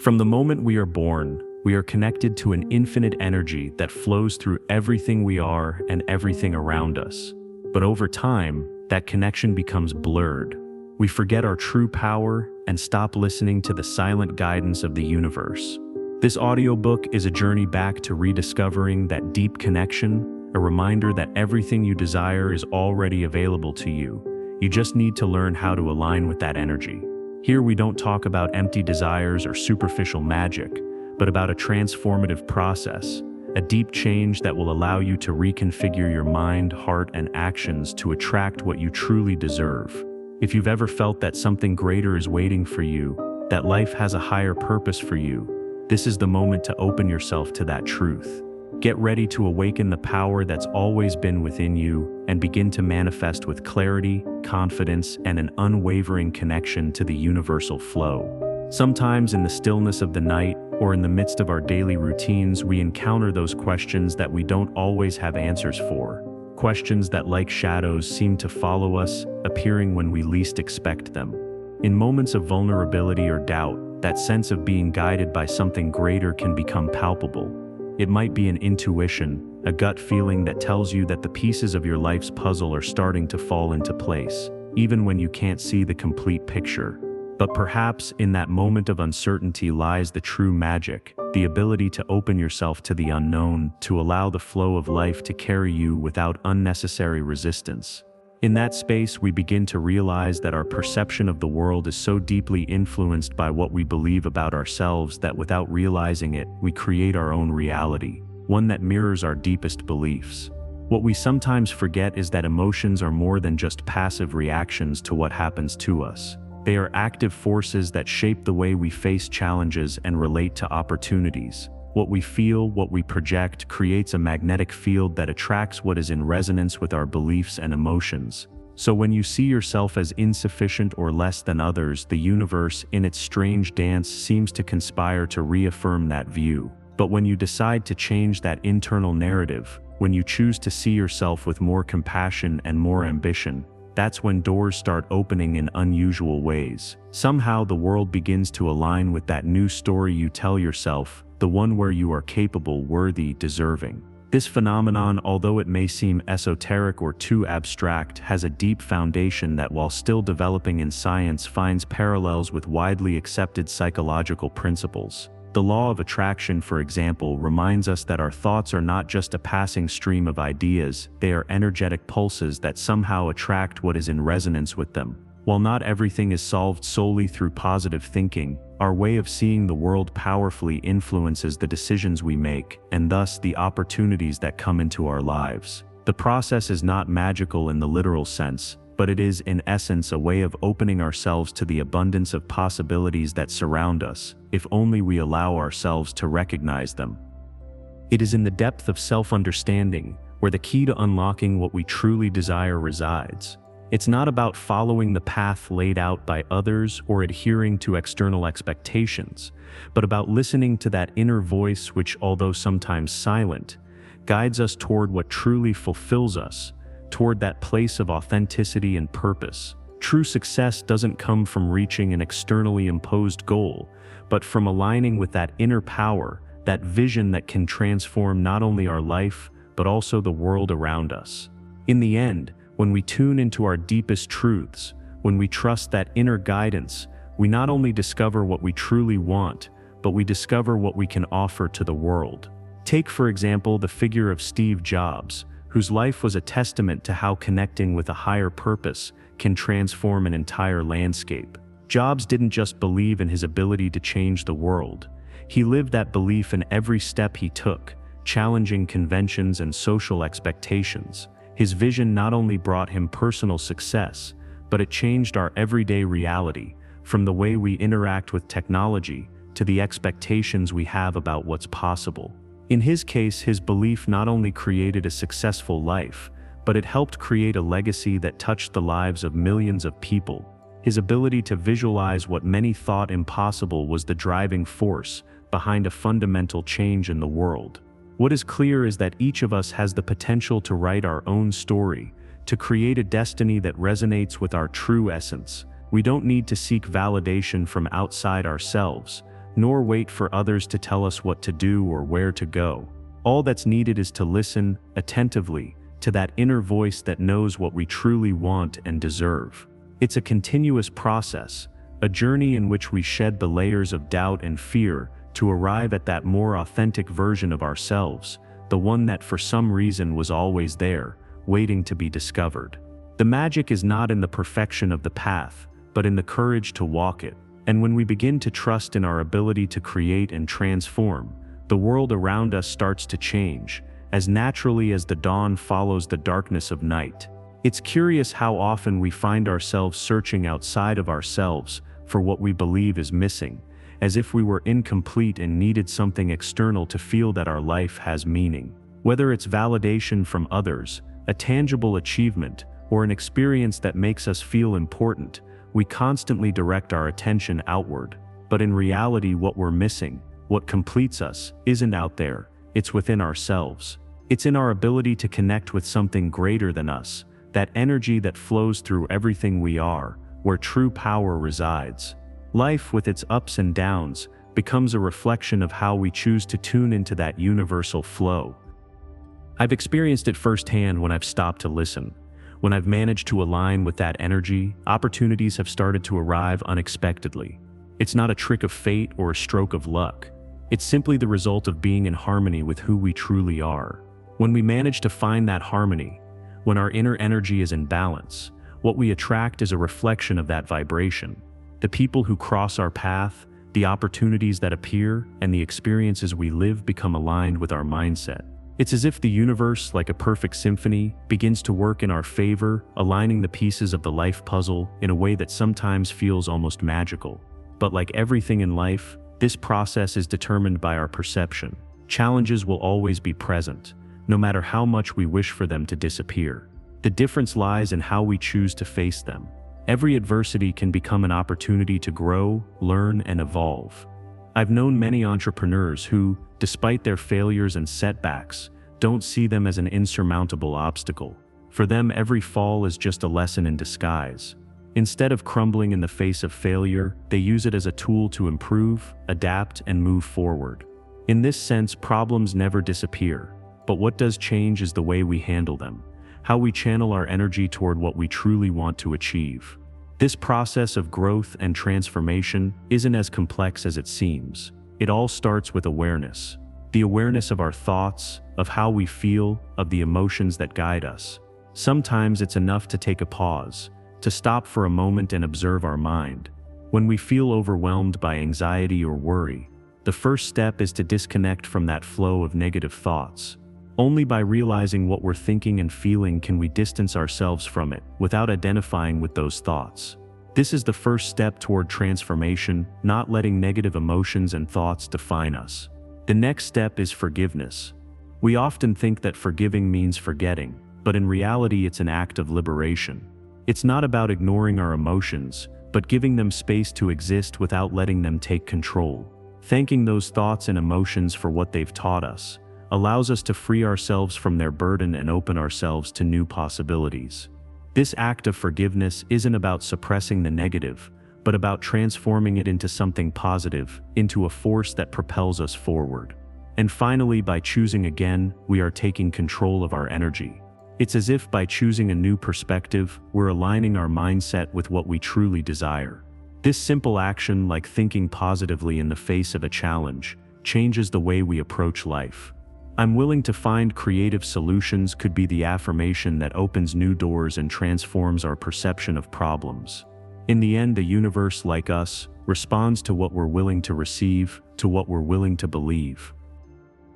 From the moment we are born, we are connected to an infinite energy that flows through everything we are and everything around us. But over time, that connection becomes blurred. We forget our true power and stop listening to the silent guidance of the universe. This audiobook is a journey back to rediscovering that deep connection, a reminder that everything you desire is already available to you. You just need to learn how to align with that energy. Here we don't talk about empty desires or superficial magic, but about a transformative process, a deep change that will allow you to reconfigure your mind, heart, and actions to attract what you truly deserve. If you've ever felt that something greater is waiting for you, that life has a higher purpose for you, this is the moment to open yourself to that truth. Get ready to awaken the power that's always been within you and begin to manifest with clarity, confidence, and an unwavering connection to the universal flow. Sometimes in the stillness of the night or in the midst of our daily routines, we encounter those questions that we don't always have answers for. Questions that, like shadows, seem to follow us, appearing when we least expect them. In moments of vulnerability or doubt, that sense of being guided by something greater can become palpable. It might be an intuition, a gut feeling that tells you that the pieces of your life's puzzle are starting to fall into place, even when you can't see the complete picture. But perhaps in that moment of uncertainty lies the true magic, the ability to open yourself to the unknown, to allow the flow of life to carry you without unnecessary resistance. In that space, we begin to realize that our perception of the world is so deeply influenced by what we believe about ourselves that without realizing it, we create our own reality, one that mirrors our deepest beliefs. What we sometimes forget is that emotions are more than just passive reactions to what happens to us. They are active forces that shape the way we face challenges and relate to opportunities. What we feel, what we project, creates a magnetic field that attracts what is in resonance with our beliefs and emotions. So when you see yourself as insufficient or less than others, the universe, in its strange dance, seems to conspire to reaffirm that view. But when you decide to change that internal narrative, when you choose to see yourself with more compassion and more ambition, that's when doors start opening in unusual ways. Somehow the world begins to align with that new story you tell yourself, the one where you are capable, worthy, deserving. This phenomenon, although it may seem esoteric or too abstract, has a deep foundation that, while still developing in science, finds parallels with widely accepted psychological principles. The law of attraction, for example, reminds us that our thoughts are not just a passing stream of ideas, they are energetic pulses that somehow attract what is in resonance with them. While not everything is solved solely through positive thinking, our way of seeing the world powerfully influences the decisions we make, and thus the opportunities that come into our lives. The process is not magical in the literal sense, but it is in essence a way of opening ourselves to the abundance of possibilities that surround us, if only we allow ourselves to recognize them. It is in the depth of self-understanding where the key to unlocking what we truly desire resides. It's not about following the path laid out by others or adhering to external expectations, but about listening to that inner voice which, although sometimes silent, guides us toward what truly fulfills us, toward that place of authenticity and purpose. True success doesn't come from reaching an externally imposed goal, but from aligning with that inner power, that vision that can transform not only our life, but also the world around us. In the end, when we tune into our deepest truths, when we trust that inner guidance, we not only discover what we truly want, but we discover what we can offer to the world. Take, for example, the figure of Steve Jobs, whose life was a testament to how connecting with a higher purpose can transform an entire landscape. Jobs didn't just believe in his ability to change the world. He lived that belief in every step he took, challenging conventions and social expectations. His vision not only brought him personal success, but it changed our everyday reality, from the way we interact with technology to the expectations we have about what's possible. In his case, his belief not only created a successful life, but it helped create a legacy that touched the lives of millions of people. His ability to visualize what many thought impossible was the driving force behind a fundamental change in the world. What is clear is that each of us has the potential to write our own story, to create a destiny that resonates with our true essence. We don't need to seek validation from outside ourselves, nor wait for others to tell us what to do or where to go. All that's needed is to listen attentively to that inner voice that knows what we truly want and deserve. It's a continuous process, a journey in which we shed the layers of doubt and fear to arrive at that more authentic version of ourselves, the one that for some reason was always there, waiting to be discovered. The magic is not in the perfection of the path, but in the courage to walk it. And when we begin to trust in our ability to create and transform, the world around us starts to change, as naturally as the dawn follows the darkness of night. It's curious how often we find ourselves searching outside of ourselves for what we believe is missing, as if we were incomplete and needed something external to feel that our life has meaning. Whether it's validation from others, a tangible achievement, or an experience that makes us feel important, we constantly direct our attention outward. But in reality, what we're missing, what completes us, isn't out there, it's within ourselves. It's in our ability to connect with something greater than us, that energy that flows through everything we are, where true power resides. Life, with its ups and downs, becomes a reflection of how we choose to tune into that universal flow. I've experienced it firsthand when I've stopped to listen. When I've managed to align with that energy, opportunities have started to arrive unexpectedly. It's not a trick of fate or a stroke of luck. It's simply the result of being in harmony with who we truly are. When we manage to find that harmony, when our inner energy is in balance, what we attract is a reflection of that vibration. The people who cross our path, the opportunities that appear, and the experiences we live become aligned with our mindset. It's as if the universe, like a perfect symphony, begins to work in our favor, aligning the pieces of the life puzzle in a way that sometimes feels almost magical. But like everything in life, this process is determined by our perception. Challenges will always be present, no matter how much we wish for them to disappear. The difference lies in how we choose to face them. Every adversity can become an opportunity to grow, learn, and evolve. I've known many entrepreneurs who, despite their failures and setbacks, don't see them as an insurmountable obstacle. For them, every fall is just a lesson in disguise. Instead of crumbling in the face of failure, they use it as a tool to improve, adapt, and move forward. In this sense, problems never disappear, but what does change is the way we handle them, how we channel our energy toward what we truly want to achieve. This process of growth and transformation isn't as complex as it seems. It all starts with awareness. The awareness of our thoughts, of how we feel, of the emotions that guide us. Sometimes it's enough to take a pause, to stop for a moment and observe our mind. When we feel overwhelmed by anxiety or worry, the first step is to disconnect from that flow of negative thoughts. Only by realizing what we're thinking and feeling can we distance ourselves from it, without identifying with those thoughts. This is the first step toward transformation, not letting negative emotions and thoughts define us. The next step is forgiveness. We often think that forgiving means forgetting, but in reality it's an act of liberation. It's not about ignoring our emotions, but giving them space to exist without letting them take control. Thanking those thoughts and emotions for what they've taught us allows us to free ourselves from their burden and open ourselves to new possibilities. This act of forgiveness isn't about suppressing the negative, but about transforming it into something positive, into a force that propels us forward. And finally, by choosing again, we are taking control of our energy. It's as if by choosing a new perspective, we're aligning our mindset with what we truly desire. This simple action, like thinking positively in the face of a challenge, changes the way we approach life. "I'm willing to find creative solutions" could be the affirmation that opens new doors and transforms our perception of problems. In the end, the universe, like us, responds to what we're willing to receive, to what we're willing to believe.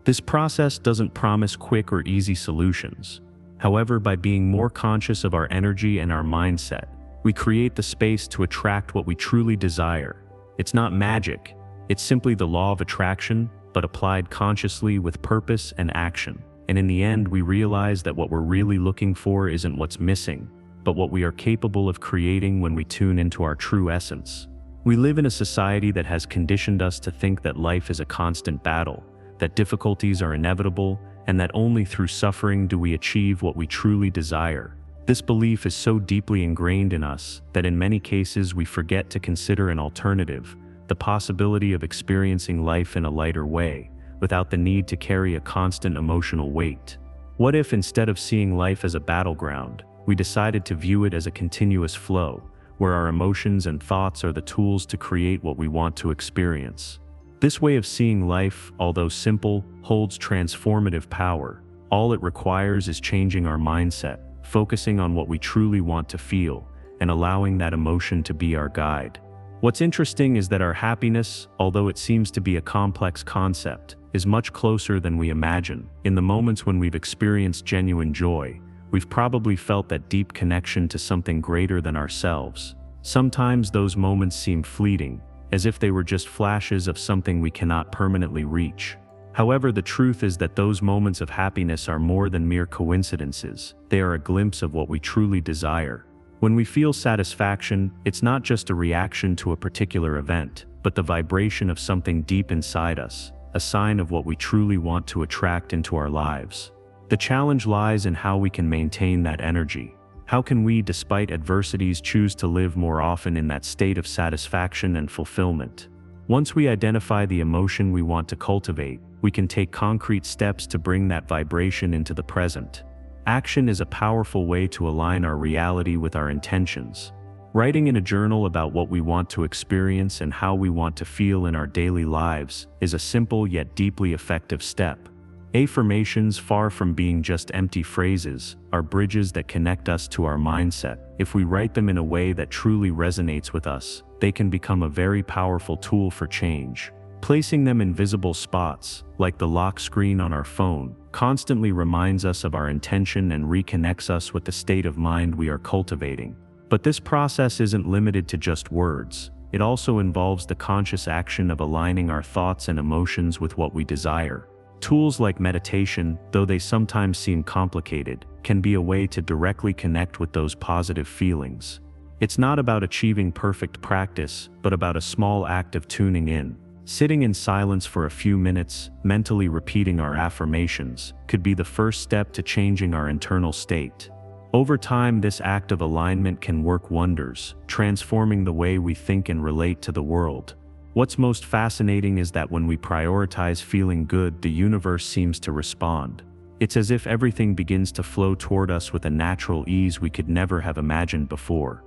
This process doesn't promise quick or easy solutions. However, by being more conscious of our energy and our mindset, we create the space to attract what we truly desire. It's not magic, it's simply the law of attraction, but applied consciously with purpose and action. And in the end, we realize that what we're really looking for isn't what's missing, but what we are capable of creating when we tune into our true essence. We live in a society that has conditioned us to think that life is a constant battle, that difficulties are inevitable, and that only through suffering do we achieve what we truly desire. This belief is so deeply ingrained in us that in many cases we forget to consider an alternative, the possibility of experiencing life in a lighter way, without the need to carry a constant emotional weight? What if, instead of seeing life as a battleground, we decided to view it as a continuous flow, where our emotions and thoughts are the tools to create what we want to experience? This way of seeing life, although simple, holds transformative power. All it requires is changing our mindset, focusing on what we truly want to feel, and allowing that emotion to be our guide. What's interesting is that our happiness, although it seems to be a complex concept, is much closer than we imagine. In the moments when we've experienced genuine joy, we've probably felt that deep connection to something greater than ourselves. Sometimes those moments seem fleeting, as if they were just flashes of something we cannot permanently reach. However, the truth is that those moments of happiness are more than mere coincidences. They are a glimpse of what we truly desire. When we feel satisfaction, it's not just a reaction to a particular event, but the vibration of something deep inside us, a sign of what we truly want to attract into our lives. The challenge lies in how we can maintain that energy. How can we, despite adversities, choose to live more often in that state of satisfaction and fulfillment? Once we identify the emotion we want to cultivate, we can take concrete steps to bring that vibration into the present. Action is a powerful way to align our reality with our intentions. Writing in a journal about what we want to experience and how we want to feel in our daily lives is a simple yet deeply effective step. Affirmations, far from being just empty phrases, are bridges that connect us to our mindset. If we write them in a way that truly resonates with us, they can become a very powerful tool for change. Placing them in visible spots, like the lock screen on our phone, constantly reminds us of our intention and reconnects us with the state of mind we are cultivating. But this process isn't limited to just words. It also involves the conscious action of aligning our thoughts and emotions with what we desire. Tools like meditation, though they sometimes seem complicated, can be a way to directly connect with those positive feelings. It's not about achieving perfect practice, but about a small act of tuning in. Sitting in silence for a few minutes, mentally repeating our affirmations, could be the first step to changing our internal state. Over time, this act of alignment can work wonders, transforming the way we think and relate to the world. What's most fascinating is that when we prioritize feeling good, the universe seems to respond. It's as if everything begins to flow toward us with a natural ease we could never have imagined before.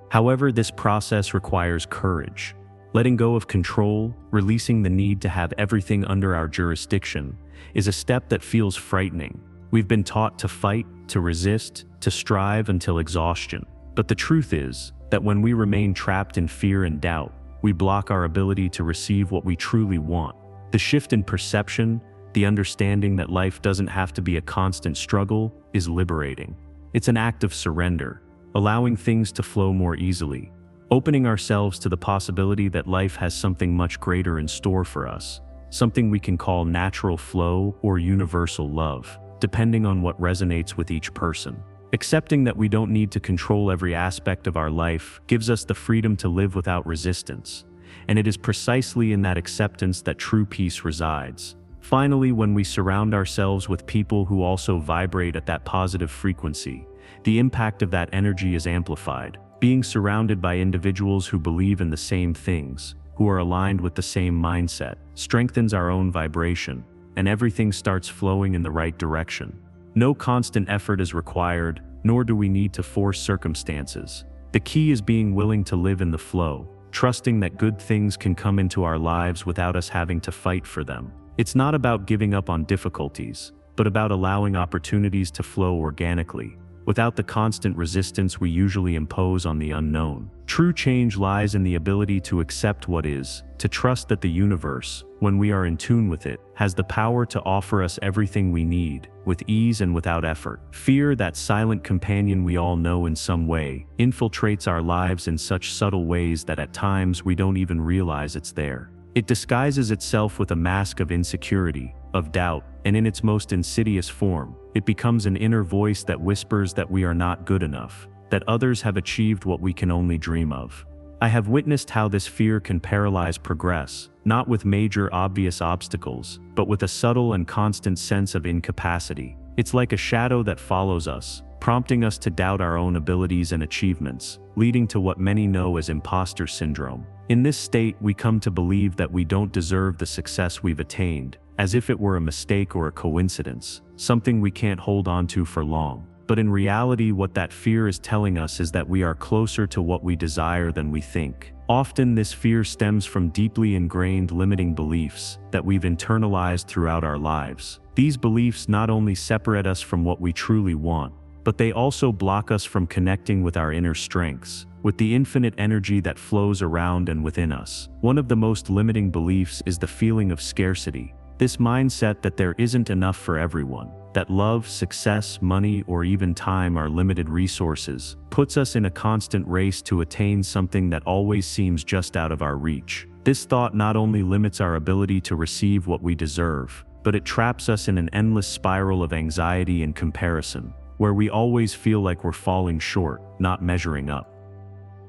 However, this process requires courage. Letting go of control, releasing the need to have everything under our jurisdiction, is a step that feels frightening. We've been taught to fight, to resist, to strive until exhaustion. But the truth is that when we remain trapped in fear and doubt, we block our ability to receive what we truly want. The shift in perception, the understanding that life doesn't have to be a constant struggle, is liberating. It's an act of surrender, allowing things to flow more easily, opening ourselves to the possibility that life has something much greater in store for us, something we can call natural flow or universal love, depending on what resonates with each person. Accepting that we don't need to control every aspect of our life gives us the freedom to live without resistance, and it is precisely in that acceptance that true peace resides. Finally, when we surround ourselves with people who also vibrate at that positive frequency, the impact of that energy is amplified. Being surrounded by individuals who believe in the same things, who are aligned with the same mindset, strengthens our own vibration, and everything starts flowing in the right direction. No constant effort is required, nor do we need to force circumstances. The key is being willing to live in the flow, trusting that good things can come into our lives without us having to fight for them. It's not about giving up on difficulties, but about allowing opportunities to flow organically, without the constant resistance we usually impose on the unknown. True change lies in the ability to accept what is, to trust that the universe, when we are in tune with it, has the power to offer us everything we need, with ease and without effort. Fear, that silent companion we all know in some way, infiltrates our lives in such subtle ways that at times we don't even realize it's there. It disguises itself with a mask of insecurity, of doubt, and in its most insidious form, it becomes an inner voice that whispers that we are not good enough, that others have achieved what we can only dream of. I have witnessed how this fear can paralyze progress, not with major obvious obstacles, but with a subtle and constant sense of incapacity. It's like a shadow that follows us, prompting us to doubt our own abilities and achievements, leading to what many know as imposter syndrome. In this state, we come to believe that we don't deserve the success we've attained, as if it were a mistake or a coincidence, something we can't hold on to for long. But in reality, what that fear is telling us is that we are closer to what we desire than we think. Often this fear stems from deeply ingrained limiting beliefs that we've internalized throughout our lives. These beliefs not only separate us from what we truly want, but they also block us from connecting with our inner strengths, with the infinite energy that flows around and within us. One of the most limiting beliefs is the feeling of scarcity. This mindset that there isn't enough for everyone, that love, success, money, or even time are limited resources, puts us in a constant race to attain something that always seems just out of our reach. This thought not only limits our ability to receive what we deserve, but it traps us in an endless spiral of anxiety and comparison, where we always feel like we're falling short, not measuring up.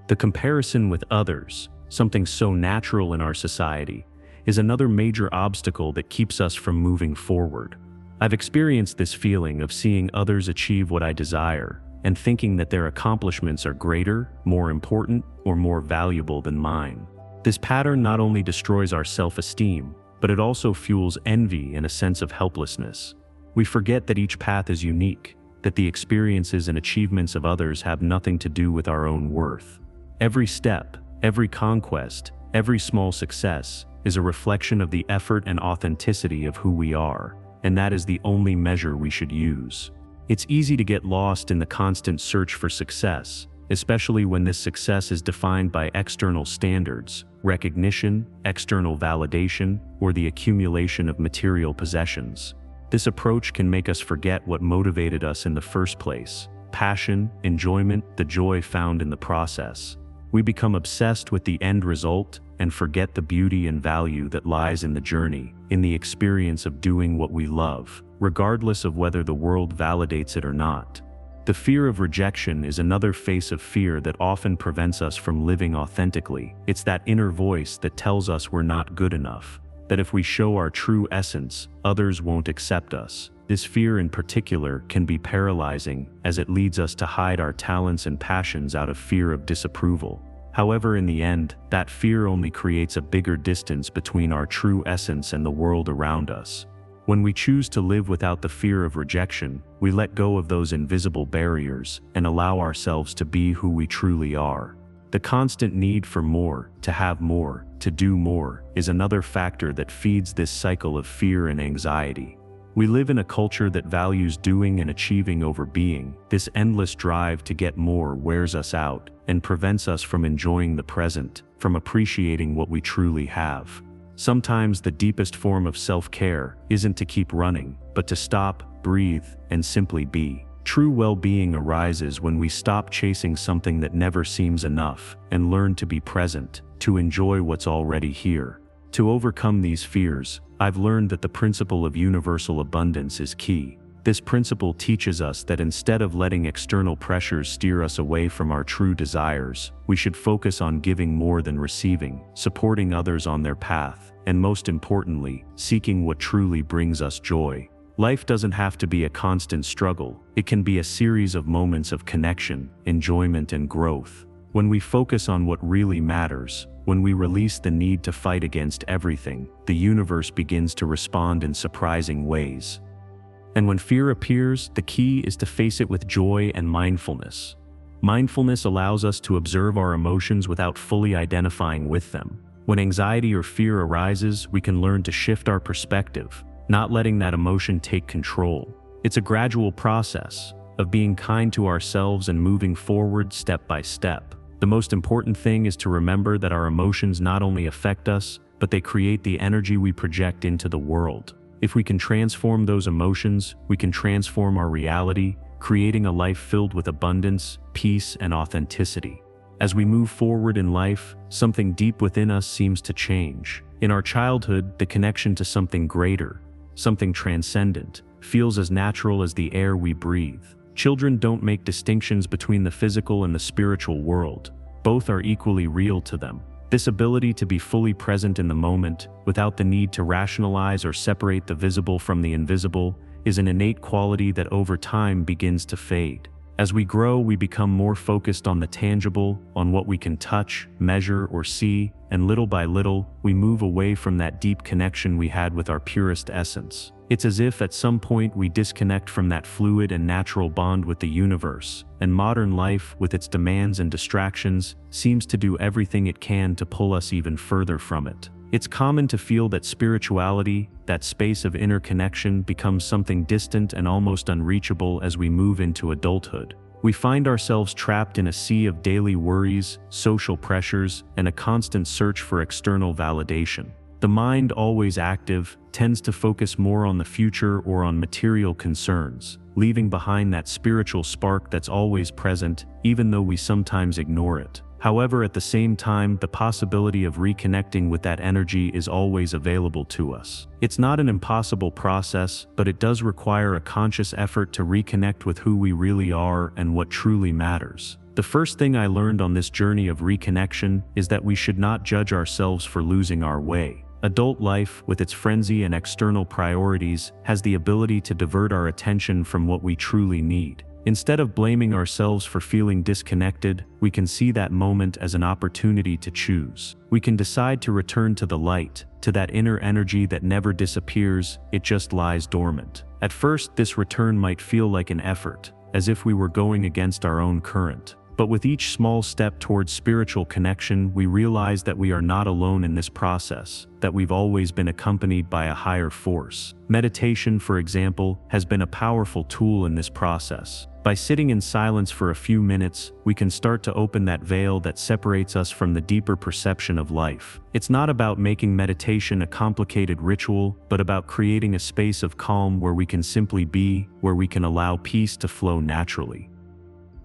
The comparison with others, something so natural in our society, is another major obstacle that keeps us from moving forward. I've experienced this feeling of seeing others achieve what I desire, and thinking that their accomplishments are greater, more important, or more valuable than mine. This pattern not only destroys our self-esteem, but it also fuels envy and a sense of helplessness. We forget that each path is unique, that the experiences and achievements of others have nothing to do with our own worth. Every step, every conquest, every small success is a reflection of the effort and authenticity of who we are, and that is the only measure we should use. It's easy to get lost in the constant search for success, especially when this success is defined by external standards, recognition, external validation, or the accumulation of material possessions. This approach can make us forget what motivated us in the first place: passion, enjoyment, the joy found in the process. We become obsessed with the end result and forget the beauty and value that lies in the journey, in the experience of doing what we love, regardless of whether the world validates it or not. The fear of rejection is another face of fear that often prevents us from living authentically. It's that inner voice that tells us we're not good enough, that if we show our true essence, others won't accept us. This fear in particular can be paralyzing, as it leads us to hide our talents and passions out of fear of disapproval. However, in the end, that fear only creates a bigger distance between our true essence and the world around us. When we choose to live without the fear of rejection, we let go of those invisible barriers and allow ourselves to be who we truly are. The constant need for more, to have more, to do more, is another factor that feeds this cycle of fear and anxiety. We live in a culture that values doing and achieving over being. This endless drive to get more wears us out and prevents us from enjoying the present, from appreciating what we truly have. Sometimes the deepest form of self-care isn't to keep running, but to stop, breathe, and simply be. True well-being arises when we stop chasing something that never seems enough and learn to be present, to enjoy what's already here. To overcome these fears, I've learned that the principle of universal abundance is key. This principle teaches us that instead of letting external pressures steer us away from our true desires, we should focus on giving more than receiving, supporting others on their path, and most importantly, seeking what truly brings us joy. Life doesn't have to be a constant struggle. It can be a series of moments of connection, enjoyment, and growth. When we focus on what really matters, when we release the need to fight against everything, the universe begins to respond in surprising ways. And when fear appears, the key is to face it with joy and mindfulness. Mindfulness allows us to observe our emotions without fully identifying with them. When anxiety or fear arises, we can learn to shift our perspective, not letting that emotion take control. It's a gradual process of being kind to ourselves and moving forward step by step. The most important thing is to remember that our emotions not only affect us, but they create the energy we project into the world. If we can transform those emotions, we can transform our reality, creating a life filled with abundance, peace, and authenticity. As we move forward in life, something deep within us seems to change. In our childhood, the connection to something greater, something transcendent, feels as natural as the air we breathe. Children don't make distinctions between the physical and the spiritual world. Both are equally real to them. This ability to be fully present in the moment, without the need to rationalize or separate the visible from the invisible, is an innate quality that over time begins to fade. As we grow, we become more focused on the tangible, on what we can touch, measure, or see, and little by little, we move away from that deep connection we had with our purest essence. It's as if at some point we disconnect from that fluid and natural bond with the universe, and modern life, with its demands and distractions, seems to do everything it can to pull us even further from it. It's common to feel that spirituality, that space of inner connection, becomes something distant and almost unreachable as we move into adulthood. We find ourselves trapped in a sea of daily worries, social pressures, and a constant search for external validation. The mind, always active, tends to focus more on the future or on material concerns, leaving behind that spiritual spark that's always present, even though we sometimes ignore it. However, at the same time, the possibility of reconnecting with that energy is always available to us. It's not an impossible process, but it does require a conscious effort to reconnect with who we really are and what truly matters. The first thing I learned on this journey of reconnection is that we should not judge ourselves for losing our way. Adult life, with its frenzy and external priorities, has the ability to divert our attention from what we truly need. Instead of blaming ourselves for feeling disconnected, we can see that moment as an opportunity to choose. We can decide to return to the light, to that inner energy that never disappears, it just lies dormant. At first, this return might feel like an effort, as if we were going against our own current. But with each small step towards spiritual connection, we realize that we are not alone in this process, that we've always been accompanied by a higher force. Meditation, for example, has been a powerful tool in this process. By sitting in silence for a few minutes, we can start to open that veil that separates us from the deeper perception of life. It's not about making meditation a complicated ritual, but about creating a space of calm where we can simply be, where we can allow peace to flow naturally.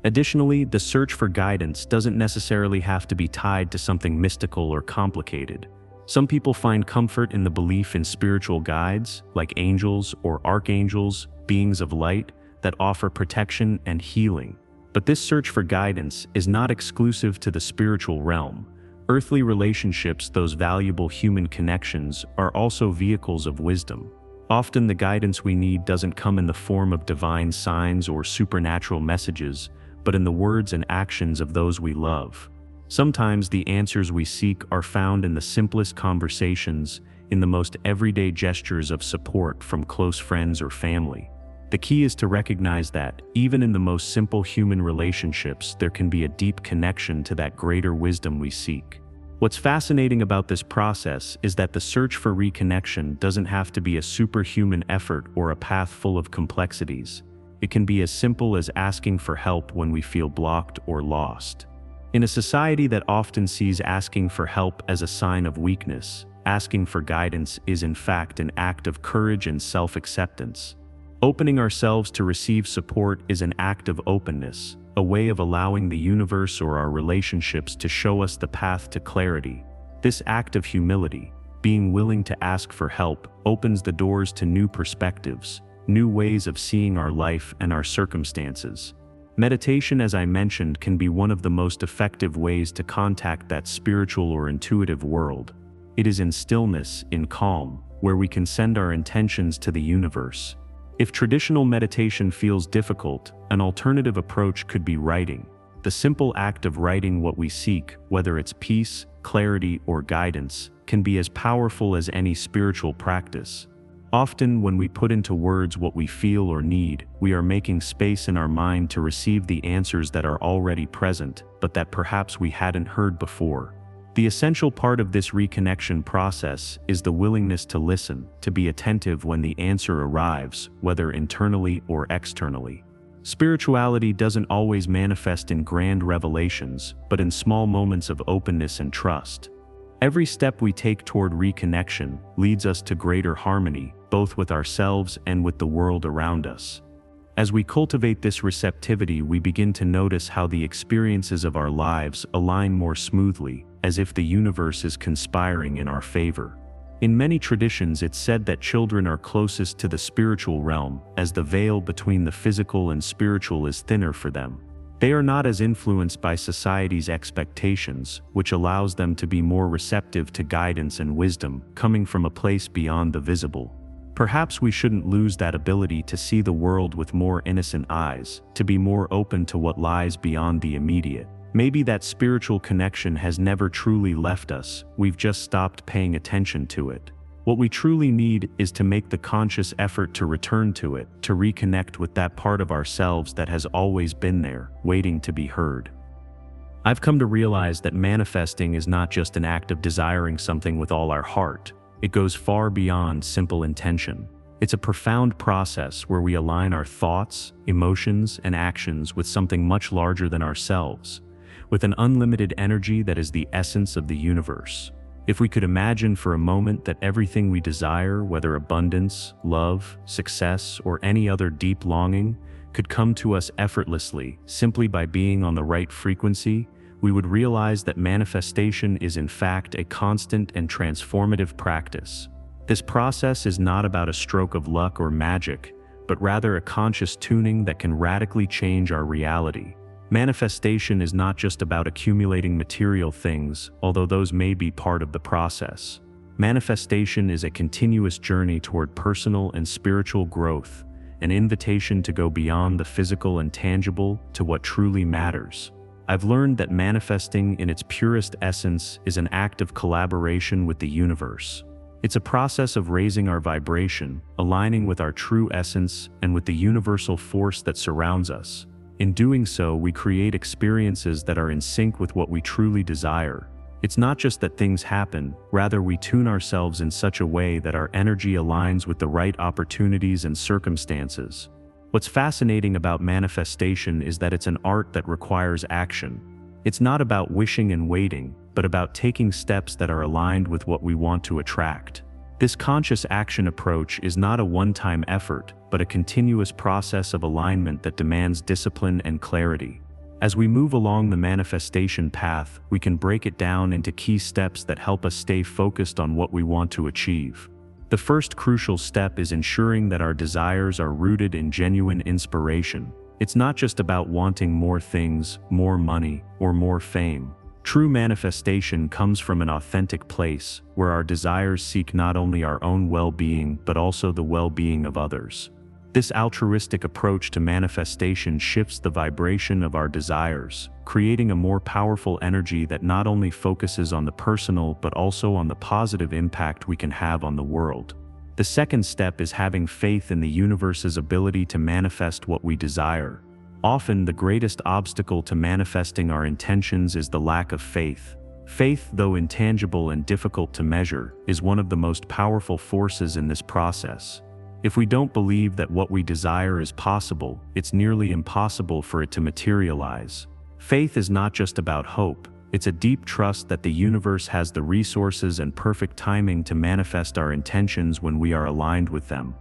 Additionally, the search for guidance doesn't necessarily have to be tied to something mystical or complicated. Some people find comfort in the belief in spiritual guides, like angels or archangels, beings of light, that offer protection and healing. But this search for guidance is not exclusive to the spiritual realm. Earthly relationships, those valuable human connections, are also vehicles of wisdom. Often the guidance we need doesn't come in the form of divine signs or supernatural messages, but in the words and actions of those we love. Sometimes the answers we seek are found in the simplest conversations, in the most everyday gestures of support from close friends or family. The key is to recognize that, even in the most simple human relationships, there can be a deep connection to that greater wisdom we seek. What's fascinating about this process is that the search for reconnection doesn't have to be a superhuman effort or a path full of complexities. It can be as simple as asking for help when we feel blocked or lost. In a society that often sees asking for help as a sign of weakness, asking for guidance is in fact an act of courage and self-acceptance. Opening ourselves to receive support is an act of openness, a way of allowing the universe or our relationships to show us the path to clarity. This act of humility, being willing to ask for help, opens the doors to new perspectives, new ways of seeing our life and our circumstances. Meditation, as I mentioned, can be one of the most effective ways to contact that spiritual or intuitive world. It is in stillness, in calm, where we can send our intentions to the universe. If traditional meditation feels difficult, an alternative approach could be writing. The simple act of writing what we seek, whether it's peace, clarity, or guidance, can be as powerful as any spiritual practice. Often, when we put into words what we feel or need, we are making space in our mind to receive the answers that are already present, but that perhaps we hadn't heard before. The essential part of this reconnection process is the willingness to listen, to be attentive when the answer arrives, whether internally or externally. Spirituality doesn't always manifest in grand revelations, but in small moments of openness and trust. Every step we take toward reconnection leads us to greater harmony, both with ourselves and with the world around us. As we cultivate this receptivity, we begin to notice how the experiences of our lives align more smoothly, as if the universe is conspiring in our favor. In many traditions, it's said that children are closest to the spiritual realm, as the veil between the physical and spiritual is thinner for them. They are not as influenced by society's expectations, which allows them to be more receptive to guidance and wisdom coming from a place beyond the visible. Perhaps we shouldn't lose that ability to see the world with more innocent eyes, to be more open to what lies beyond the immediate. Maybe that spiritual connection has never truly left us, we've just stopped paying attention to it. What we truly need is to make the conscious effort to return to it, to reconnect with that part of ourselves that has always been there, waiting to be heard. I've come to realize that manifesting is not just an act of desiring something with all our heart. It goes far beyond simple intention. It's a profound process where we align our thoughts, emotions, and actions with something much larger than ourselves, with an unlimited energy that is the essence of the universe. If we could imagine for a moment that everything we desire, whether abundance, love, success, or any other deep longing, could come to us effortlessly, simply by being on the right frequency, we would realize that manifestation is in fact a constant and transformative practice. This process is not about a stroke of luck or magic, but rather a conscious tuning that can radically change our reality. Manifestation is not just about accumulating material things, although those may be part of the process. Manifestation is a continuous journey toward personal and spiritual growth, an invitation to go beyond the physical and tangible to what truly matters. I've learned that manifesting in its purest essence is an act of collaboration with the universe. It's a process of raising our vibration, aligning with our true essence and with the universal force that surrounds us. In doing so, we create experiences that are in sync with what we truly desire. It's not just that things happen, rather we tune ourselves in such a way that our energy aligns with the right opportunities and circumstances. What's fascinating about manifestation is that it's an art that requires action. It's not about wishing and waiting, but about taking steps that are aligned with what we want to attract. This conscious action approach is not a one-time effort, but a continuous process of alignment that demands discipline and clarity. As we move along the manifestation path, we can break it down into key steps that help us stay focused on what we want to achieve. The first crucial step is ensuring that our desires are rooted in genuine inspiration. It's not just about wanting more things, more money, or more fame. True manifestation comes from an authentic place, where our desires seek not only our own well-being but also the well-being of others. This altruistic approach to manifestation shifts the vibration of our desires, creating a more powerful energy that not only focuses on the personal but also on the positive impact we can have on the world. The second step is having faith in the universe's ability to manifest what we desire. Often, the greatest obstacle to manifesting our intentions is the lack of faith. Faith, though intangible and difficult to measure, is one of the most powerful forces in this process. If we don't believe that what we desire is possible, it's nearly impossible for it to materialize. Faith is not just about hope, it's a deep trust that the universe has the resources and perfect timing to manifest our intentions when we are aligned with them.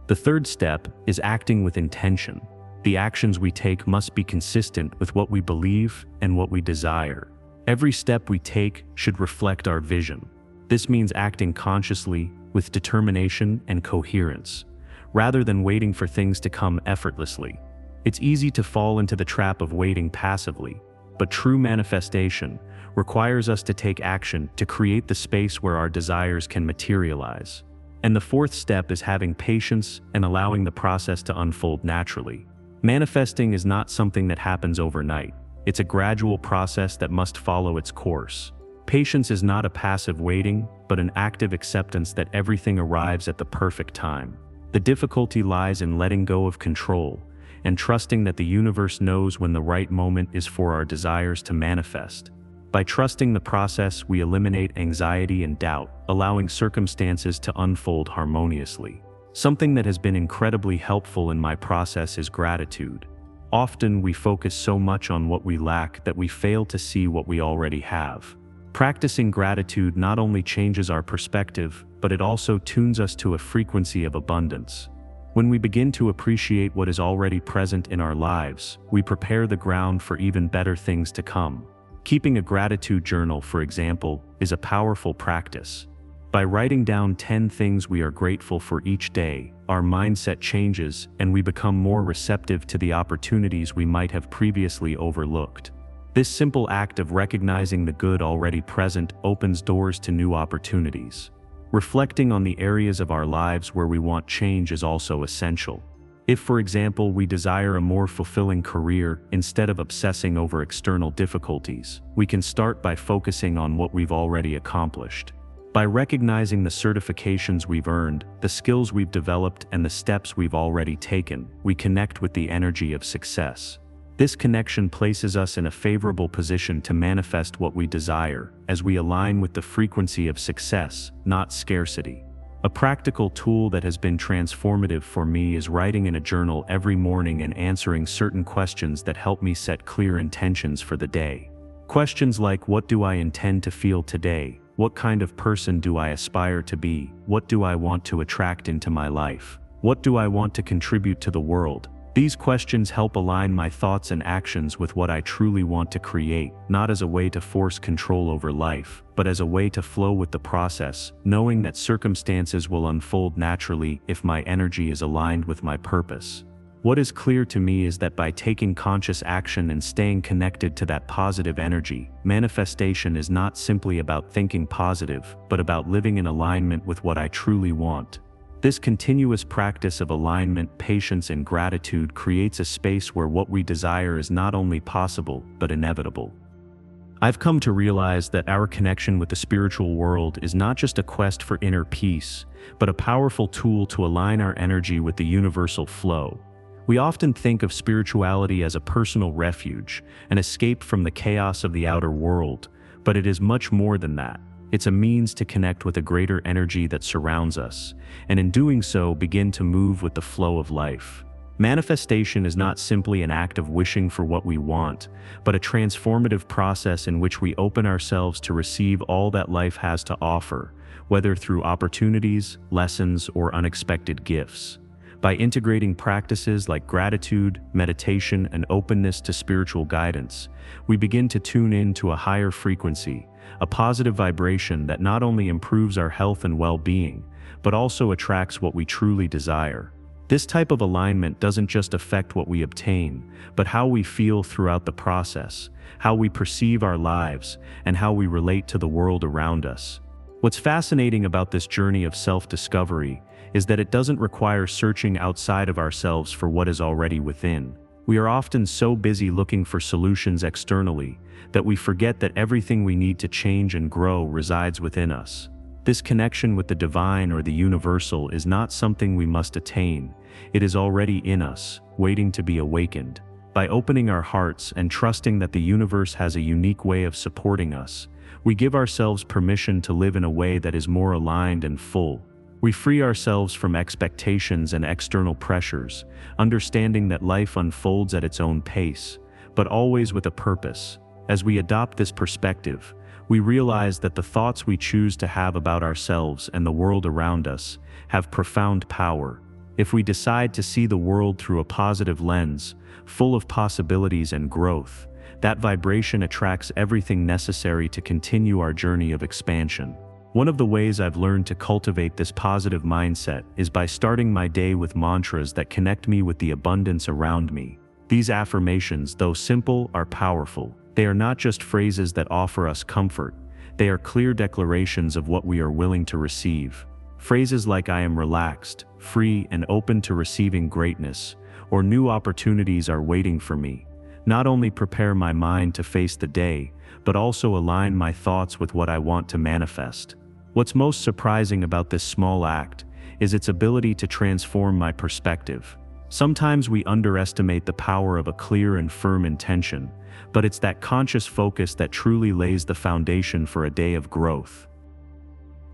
The third step is acting with intention. The actions we take must be consistent with what we believe and what we desire. Every step we take should reflect our vision. This means acting consciously, with determination and coherence, rather than waiting for things to come effortlessly. It's easy to fall into the trap of waiting passively, but true manifestation requires us to take action to create the space where our desires can materialize. And the fourth step is having patience and allowing the process to unfold naturally. Manifesting is not something that happens overnight. It's a gradual process that must follow its course. Patience is not a passive waiting, but an active acceptance that everything arrives at the perfect time. The difficulty lies in letting go of control and trusting that the universe knows when the right moment is for our desires to manifest. By trusting the process, we eliminate anxiety and doubt, allowing circumstances to unfold harmoniously. Something that has been incredibly helpful in my process is gratitude. Often we focus so much on what we lack that we fail to see what we already have. Practicing gratitude not only changes our perspective, but it also tunes us to a frequency of abundance. When we begin to appreciate what is already present in our lives, we prepare the ground for even better things to come. Keeping a gratitude journal, for example, is a powerful practice. By writing down 10 things we are grateful for each day, our mindset changes and we become more receptive to the opportunities we might have previously overlooked. This simple act of recognizing the good already present opens doors to new opportunities. Reflecting on the areas of our lives where we want change is also essential. If, for example, we desire a more fulfilling career, instead of obsessing over external difficulties, we can start by focusing on what we've already accomplished. By recognizing the certifications we've earned, the skills we've developed, and the steps we've already taken, we connect with the energy of success. This connection places us in a favorable position to manifest what we desire, as we align with the frequency of success, not scarcity. A practical tool that has been transformative for me is writing in a journal every morning and answering certain questions that help me set clear intentions for the day. Questions like, what do I intend to feel today? What kind of person do I aspire to be? What do I want to attract into my life? What do I want to contribute to the world? These questions help align my thoughts and actions with what I truly want to create, not as a way to force control over life, but as a way to flow with the process, knowing that circumstances will unfold naturally if my energy is aligned with my purpose. What is clear to me is that by taking conscious action and staying connected to that positive energy, manifestation is not simply about thinking positive, but about living in alignment with what I truly want. This continuous practice of alignment, patience, and gratitude creates a space where what we desire is not only possible, but inevitable. I've come to realize that our connection with the spiritual world is not just a quest for inner peace, but a powerful tool to align our energy with the universal flow. We often think of spirituality as a personal refuge, an escape from the chaos of the outer world, but it is much more than that. It's a means to connect with a greater energy that surrounds us, and in doing so begin to move with the flow of life. Manifestation is not simply an act of wishing for what we want, but a transformative process in which we open ourselves to receive all that life has to offer, whether through opportunities, lessons, or unexpected gifts. By integrating practices like gratitude, meditation, and openness to spiritual guidance, we begin to tune in to a higher frequency, a positive vibration that not only improves our health and well-being, but also attracts what we truly desire. This type of alignment doesn't just affect what we obtain, but how we feel throughout the process, how we perceive our lives, and how we relate to the world around us. What's fascinating about this journey of self-discovery is that it doesn't require searching outside of ourselves for what is already within. We are often so busy looking for solutions externally that we forget that everything we need to change and grow resides within us. This connection with the divine or the universal is not something we must attain. It is already in us, waiting to be awakened. By opening our hearts and trusting that the universe has a unique way of supporting us, we give ourselves permission to live in a way that is more aligned and full. We free ourselves from expectations and external pressures, understanding that life unfolds at its own pace, but always with a purpose. As we adopt this perspective, we realize that the thoughts we choose to have about ourselves and the world around us have profound power. If we decide to see the world through a positive lens, full of possibilities and growth, that vibration attracts everything necessary to continue our journey of expansion. One of the ways I've learned to cultivate this positive mindset is by starting my day with mantras that connect me with the abundance around me. These affirmations, though simple, are powerful. They are not just phrases that offer us comfort, they are clear declarations of what we are willing to receive. Phrases like "I am relaxed, free, and open to receiving greatness," or "new opportunities are waiting for me," not only prepare my mind to face the day, but also align my thoughts with what I want to manifest. What's most surprising about this small act is its ability to transform my perspective. Sometimes we underestimate the power of a clear and firm intention, but it's that conscious focus that truly lays the foundation for a day of growth.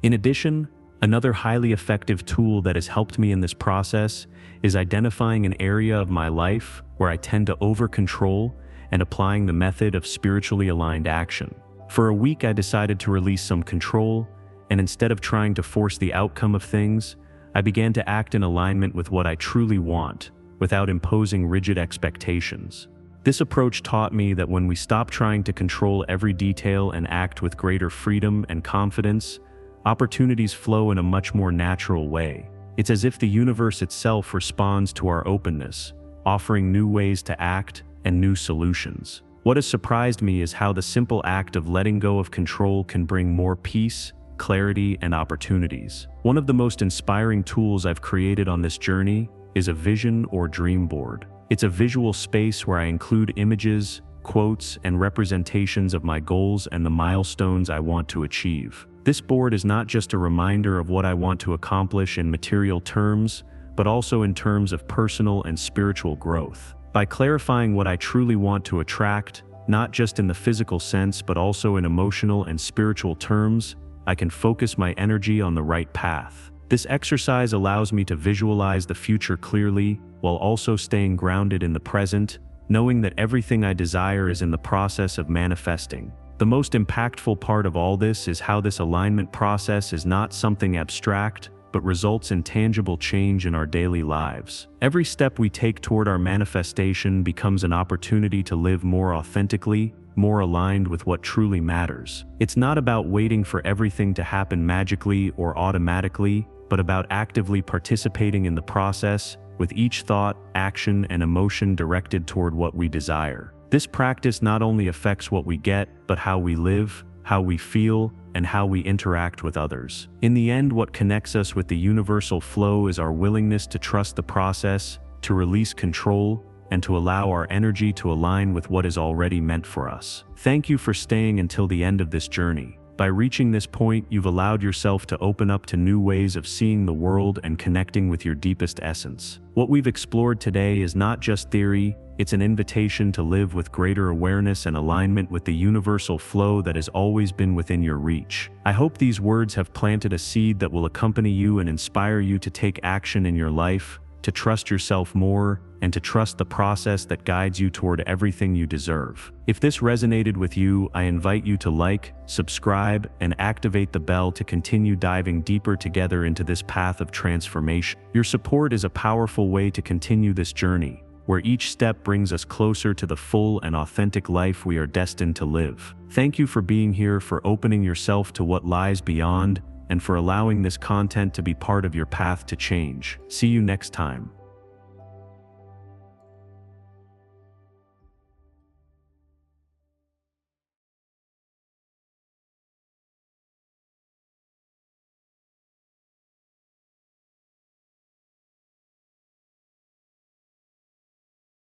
In addition, another highly effective tool that has helped me in this process is identifying an area of my life where I tend to over-control and applying the method of spiritually aligned action. For a week, I decided to release some control, and instead of trying to force the outcome of things, I began to act in alignment with what I truly want, without imposing rigid expectations. This approach taught me that when we stop trying to control every detail and act with greater freedom and confidence, opportunities flow in a much more natural way. It's as if the universe itself responds to our openness, offering new ways to act and new solutions. What has surprised me is how the simple act of letting go of control can bring more peace, clarity, and opportunities. One of the most inspiring tools I've created on this journey is a vision or dream board. It's a visual space where I include images, quotes, and representations of my goals and the milestones I want to achieve. This board is not just a reminder of what I want to accomplish in material terms, but also in terms of personal and spiritual growth. By clarifying what I truly want to attract, not just in the physical sense but also in emotional and spiritual terms, I can focus my energy on the right path. This exercise allows me to visualize the future clearly, while also staying grounded in the present, knowing that everything I desire is in the process of manifesting. The most impactful part of all this is how this alignment process is not something abstract, but results in tangible change in our daily lives. Every step we take toward our manifestation becomes an opportunity to live more authentically, more aligned with what truly matters. It's not about waiting for everything to happen magically or automatically, but about actively participating in the process, with each thought, action, and emotion directed toward what we desire. This practice not only affects what we get, but how we live, how we feel, and how we interact with others. In the end, what connects us with the universal flow is our willingness to trust the process, to release control, and to allow our energy to align with what is already meant for us. Thank you for staying until the end of this journey. By reaching this point, you've allowed yourself to open up to new ways of seeing the world and connecting with your deepest essence. What we've explored today is not just theory, it's an invitation to live with greater awareness and alignment with the universal flow that has always been within your reach. I hope these words have planted a seed that will accompany you and inspire you to take action in your life, to trust yourself more, and to trust the process that guides you toward everything you deserve. If this resonated with you, I invite you to like, subscribe, and activate the bell to continue diving deeper together into this path of transformation. Your support is a powerful way to continue this journey, where each step brings us closer to the full and authentic life we are destined to live. Thank you for being here, for opening yourself to what lies beyond, and for allowing this content to be part of your path to change. See you next time.